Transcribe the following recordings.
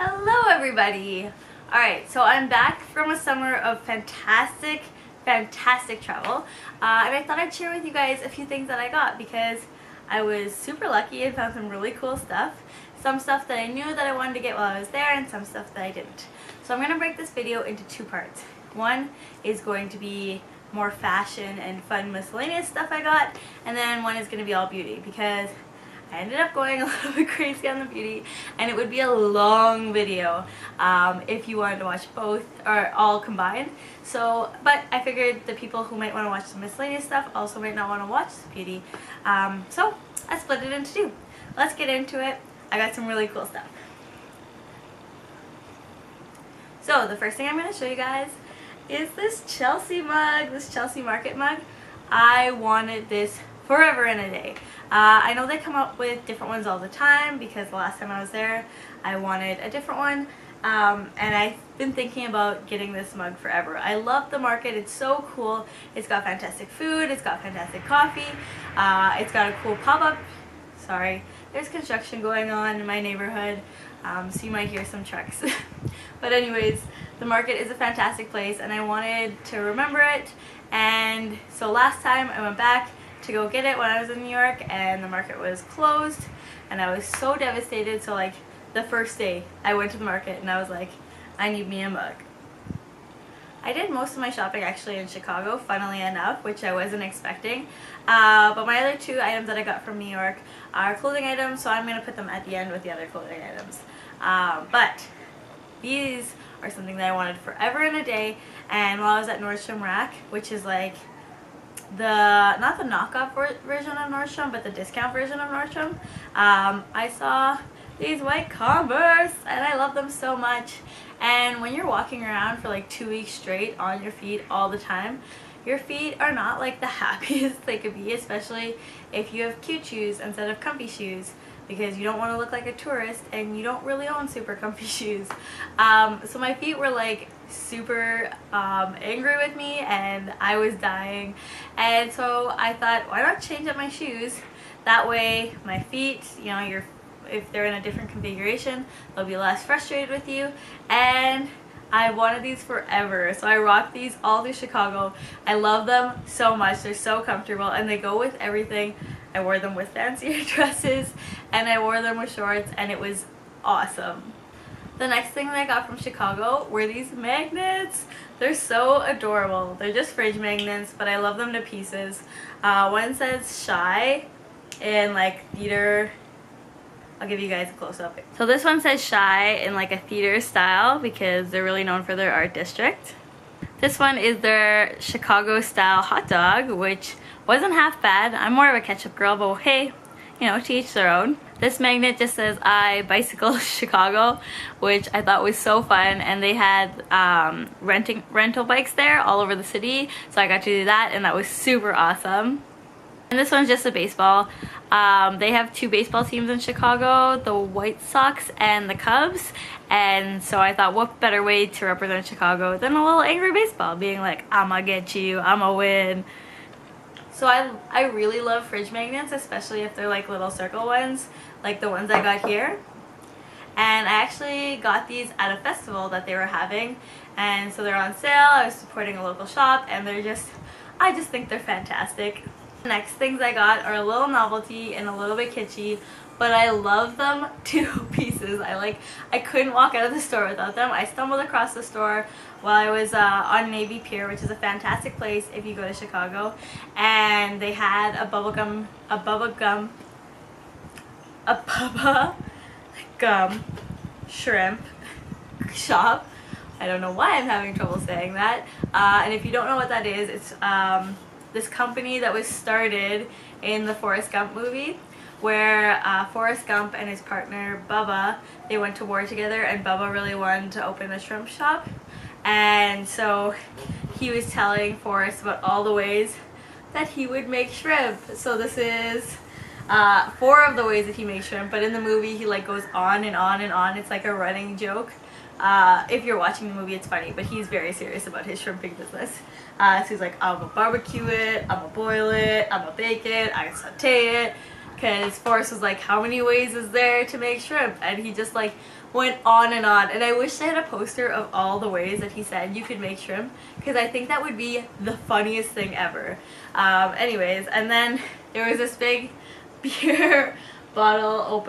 Hello everybody! Alright, so I'm back from a summer of fantastic travel, and I thought I'd share with you guys a few things that I got because I was super lucky and found some really cool stuff. Some stuff that I knew that I wanted to get while I was there and some stuff that I didn't. So I'm going to break this video into two parts. One is going to be more fashion and fun miscellaneous stuff I got, and then one is going to be all beauty because I ended up going a little bit crazy on the beauty, and it would be a long video if you wanted to watch both or all combined. So, but I figured the people who might want to watch the miscellaneous stuff also might not want to watch the beauty. So I split it into two. Let's get into it. I got some really cool stuff. So the first thing I'm going to show you guys is this Chelsea mug, this Chelsea Market mug. I wanted this forever and a day. I know they come up with different ones all the time because the last time I was there I wanted a different one, and I've been thinking about getting this mug forever. I love the market, it's so cool. It's got fantastic food, it's got fantastic coffee, it's got a cool pop-up. Sorry, there's construction going on in my neighborhood, so you might hear some trucks. But anyways, the market is a fantastic place and I wanted to remember it, and so last time I went back to go get it when I was in New York and the market was closed and I was so devastated. So like the first day I went to the market and I was like, I need me a mug. I did most of my shopping actually in Chicago, funnily enough, which I wasn't expecting, but my other two items that I got from New York are clothing items, so I'm going to put them at the end with the other clothing items. But these are something that I wanted forever and a day, and while I was at Nordstrom Rack, which is like not the knockoff version of Nordstrom, but the discount version of Nordstrom, I saw these white Converse and I love them so much. And when you're walking around for like 2 weeks straight on your feet all the time, your feet are not like the happiest they could be, especially if you have cute shoes instead of comfy shoes, because you don't want to look like a tourist and you don't really own super comfy shoes. So my feet were like super angry with me and I was dying, and so I thought, why not change up my shoes? That way my feet, you know, if they're in a different configuration, they'll be less frustrated with you. And I wanted these forever, so I rocked these all through Chicago. I love them so much. They're so comfortable and they go with everything. I wore them with fancier dresses and I wore them with shorts and it was awesome. The next thing that I got from Chicago were these magnets. They're so adorable. They're just fridge magnets, but I love them to pieces. One says Shy in like theater. I'll give you guys a close-up. So this one says Shy in like a theater style because they're really known for their art district. This one is their Chicago style hot dog, which wasn't half bad. I'm more of a ketchup girl, but hey, you know, to each their own. This magnet just says I bicycle Chicago, which I thought was so fun, and they had rental bikes there all over the city, so I got to do that and that was super awesome. And this one's just a baseball. They have two baseball teams in Chicago, the White Sox and the Cubs, and so I thought, what better way to represent Chicago than a little angry baseball, being like, I'ma get you, I'ma win. So I really love fridge magnets, especially if they're like little circle ones, like the ones I got here. And I actually got these at a festival that they were having, and so they're on sale. I was supporting a local shop and I just think they're fantastic. The next things I got are a little novelty and a little bit kitschy, but I love them to pieces. I couldn't walk out of the store without them. I stumbled across the store while I was on Navy Pier, which is a fantastic place if you go to Chicago, and they had a Bubba Gum shrimp shop. I don't know why I'm having trouble saying that. And if you don't know what that is, it's this company that was started in the Forrest Gump movie, where Forrest Gump and his partner Bubba, they went to war together, and Bubba really wanted to open a shrimp shop, and so he was telling Forrest about all the ways that he would make shrimp. So this is 4 of the ways that he makes shrimp, but in the movie he like goes on and on and on. It's like a running joke. If you're watching the movie, it's funny, but he's very serious about his shrimping business. So he's like, I'm gonna barbecue it, I'm gonna boil it, I'm gonna bake it, I'm gonna saute it. Because Forrest was like, how many ways is there to make shrimp? And he just like went on, and I wish I had a poster of all the ways that he said you could make shrimp, because I think that would be the funniest thing ever. Anyways, and then there was this big beer bottle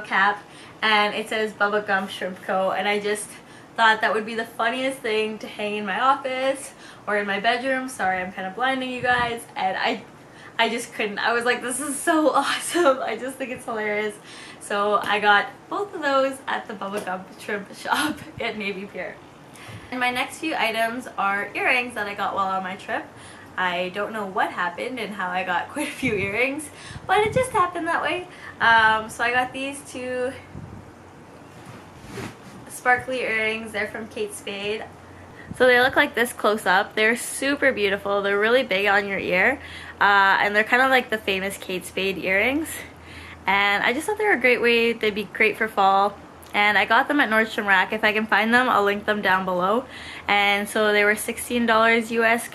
cap, and it says Bubba Gump Shrimp Co. And I just thought that would be the funniest thing to hang in my office or in my bedroom. Sorry, I'm kind of blinding you guys, and I just couldn't. I was like, this is so awesome. I just think it's hilarious. So I got both of those at the Bubba Gump Shrimp shop at Navy Pier. And my next few items are earrings that I got while on my trip. I don't know what happened and how I got quite a few earrings, but it just happened that way. So I got these two sparkly earrings. They're from Spade. So they look like this close up. They're super beautiful. They're really big on your ear, and they're kind of like the famous Kate Spade earrings. And I just thought they were a great way. They'd be great for fall. And I got them at Nordstrom Rack. If I can find them, I'll link them down below. And so they were $16 US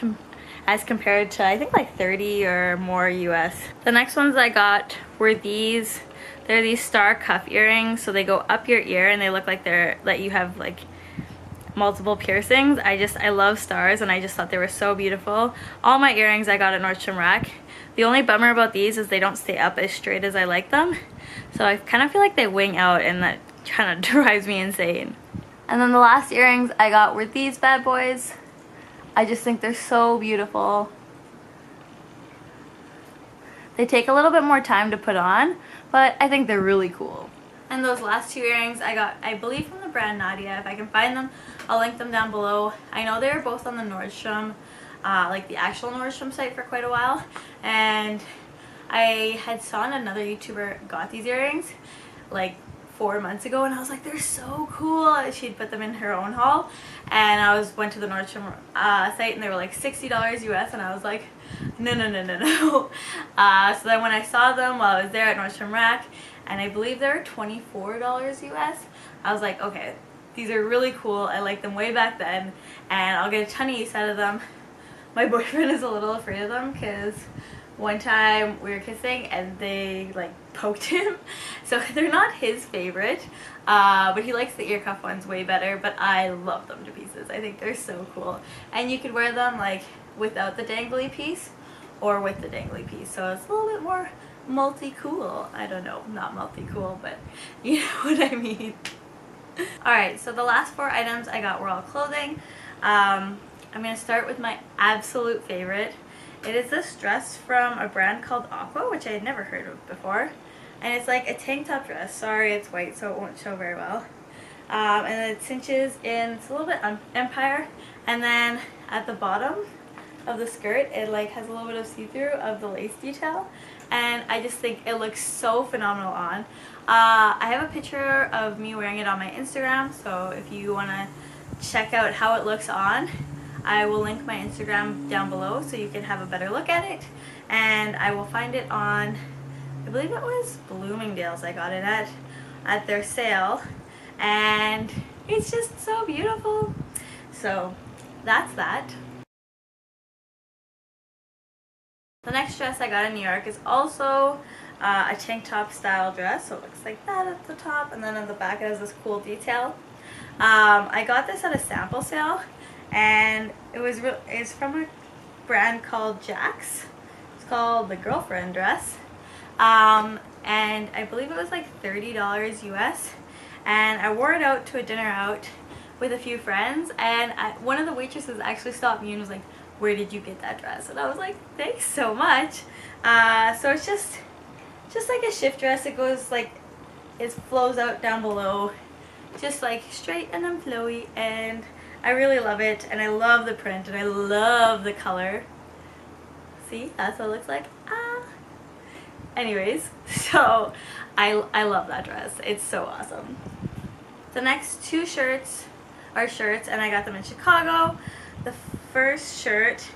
as compared to I think like 30 or more US. The next ones I got were these. They're these star cuff earrings, so they go up your ear and they look like you have like multiple piercings. I love stars, and I just thought they were so beautiful. All my earrings I got at Nordstrom Rack. The only bummer about these is they don't stay up as straight as I like them, so I kind of feel like they wing out, and that kind of drives me insane. And then the last earrings I got were these bad boys. I just think they're so beautiful. They take a little bit more time to put on, but I think they're really cool. And those last two earrings I got, I believe, from the brand Nadia. If I can find them, I'll link them down below. I know they were both on the Nordstrom, like the actual Nordstrom site, for quite a while. And I had saw another YouTuber got these earrings like 4 months ago, and I was like, they're so cool. She'd put them in her own haul, and I went to the Nordstrom site, and they were like $60 US, and I was like, no. So then when I saw them while I was there at Nordstrom Rack, and I believe they were $24 US, I was like, okay, these are really cool. I liked them way back then, and I'll get a ton of use out of them. My boyfriend is a little afraid of them because one time we were kissing and they like poked him, so they're not his favorite, but he likes the ear cuff ones way better. But I love them to pieces. I think they're so cool, and you could wear them like without the dangly piece or with the dangly piece, so it's a little bit more multi-cool. I don't know, not multi-cool, but you know what I mean. Alright, so the last 4 items I got were all clothing. I'm going to start with my absolute favorite. It is this dress from a brand called Aqua, which I had never heard of before. And it's like a tank top dress. Sorry, it's white, so it won't show very well. And it cinches in, it's a little bit empire. And then at the bottom of the skirt, it like has a little bit of see-through of the lace detail. And I just think it looks so phenomenal on. I have a picture of me wearing it on my Instagram, so if you want to check out how it looks on, I will link my Instagram down below so you can have a better look at it. And I will find it on, I believe it was Bloomingdale's I got it at their sale. And it's just so beautiful. So that's that. The next dress I got in New York is also a tank top style dress. So it looks like that at the top, and then on the back it has this cool detail. I got this at a sample sale, and it's from a brand called Jachn. It's called the Girlfriend Dress, and I believe it was like $30 US. And I wore it out to a dinner out with a few friends, and one of the waitresses actually stopped me and was like, "Where did you get that dress?" And I was like, "Thanks so much." So it's just like a shift dress. It goes like, it flows out down below, just like straight and then flowy, and I really love it, and I love the print, and I love the color. See, that's what it looks like. Anyways, so I love that dress. It's so awesome. The next 2 shirts are shirts, and I got them in Chicago. The first shirt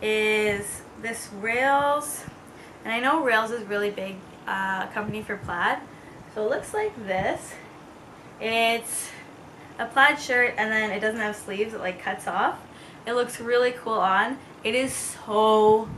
is this Rails, and I know Rails is really big company for plaid, so it looks like this. It's a plaid shirt, and then it doesn't have sleeves. It like cuts off. It looks really cool on. It is so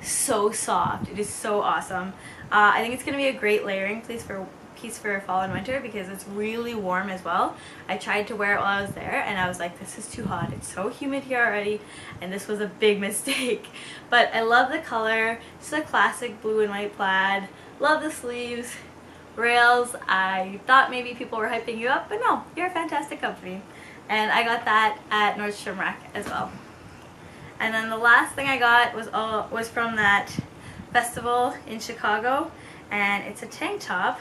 soft. It is so awesome. I think it's going to be a great layering piece for piece for fall and winter because it's really warm as well. I tried to wear it while I was there and I was like, this is too hot. It's so humid here already, and this was a big mistake. But I love the color. It's a classic blue and white plaid. Love the sleeves. Rails, I thought maybe people were hyping you up, but no, you're a fantastic company. And I got that at Nordstrom Rack as well. And then the last thing I got was from that festival in Chicago, and it's a tank top,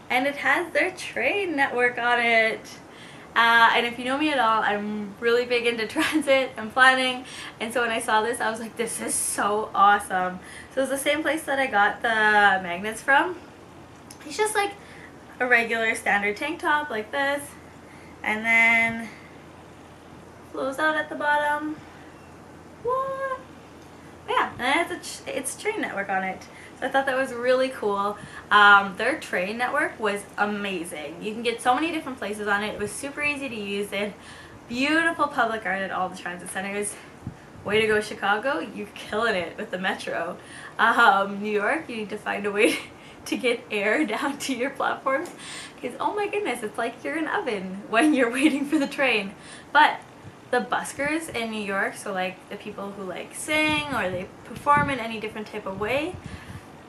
and it has their train network on it. And if you know me at all, I'm really big into transit and planning, and so when I saw this I was like, this is so awesome. So it's the same place that I got the magnets from. It's just like a regular standard tank top like this, and then flows out at the bottom. What? Yeah, and it's train network on it. So I thought that was really cool. Their train network was amazing. You can get so many different places on it. It was super easy to use. They had beautiful public art at all the transit centers. Way to go, Chicago. You're killing it with the metro. New York, you need to find a way to get air down to your platforms, because oh my goodness, it's like you're in an oven when you're waiting for the train. But the buskers in New York, so like the people who like sing or they perform in any different type of way,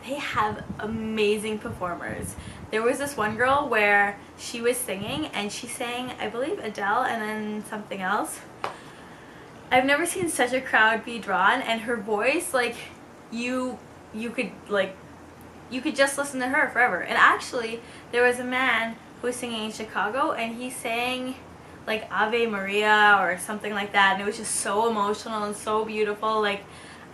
they have amazing performers. There was this one girl where she was singing and she sang, I believe, Adele and then something else. I've never seen such a crowd be drawn, and her voice, like you could just listen to her forever. And actually there was a man who was singing in Chicago and he sang like Ave Maria or something like that, and it was just so emotional and so beautiful. Like,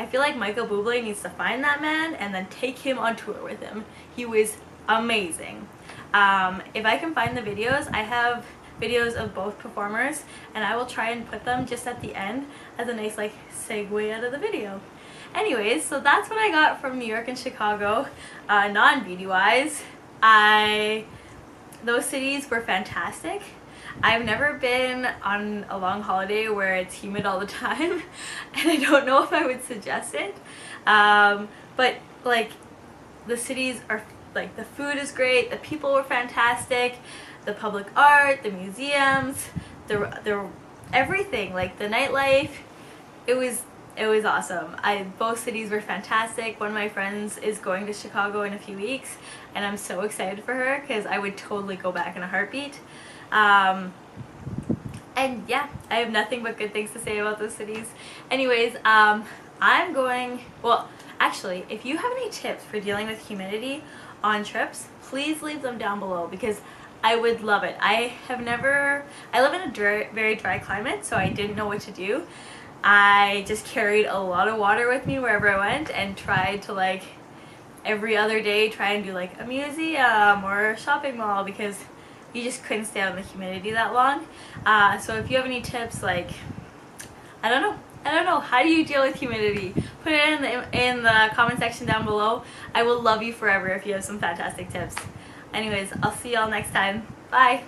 I feel like Michael Bublé needs to find that man and then take him on tour with him. He was amazing. If I can find the videos, I have videos of both performers, and I will try and put them just at the end as a nice like segue out of the video. Anyways, so that's what I got from New York and Chicago, non-beauty wise. Those cities were fantastic. I've never been on a long holiday where it's humid all the time, and I don't know if I would suggest it. But like, the cities are, like, the food is great, the people were fantastic, the public art, the museums, the everything, like the nightlife, it was awesome. Both cities were fantastic. One of my friends is going to Chicago in a few weeks, and I'm so excited for her because I would totally go back in a heartbeat. And yeah, I have nothing but good things to say about those cities. Anyways, I'm going, well, actually, if you have any tips for dealing with humidity on trips, please leave them down below because I would love it. I live in a very dry climate, so I didn't know what to do. I just carried a lot of water with me wherever I went and tried to, like, every other day try and do like a museum or a shopping mall because you just couldn't stay out in the humidity that long. So if you have any tips, like, I don't know, how do you deal with humidity? Put it in the comment section down below. I will love you forever if you have some fantastic tips. Anyways, I'll see y'all next time. Bye!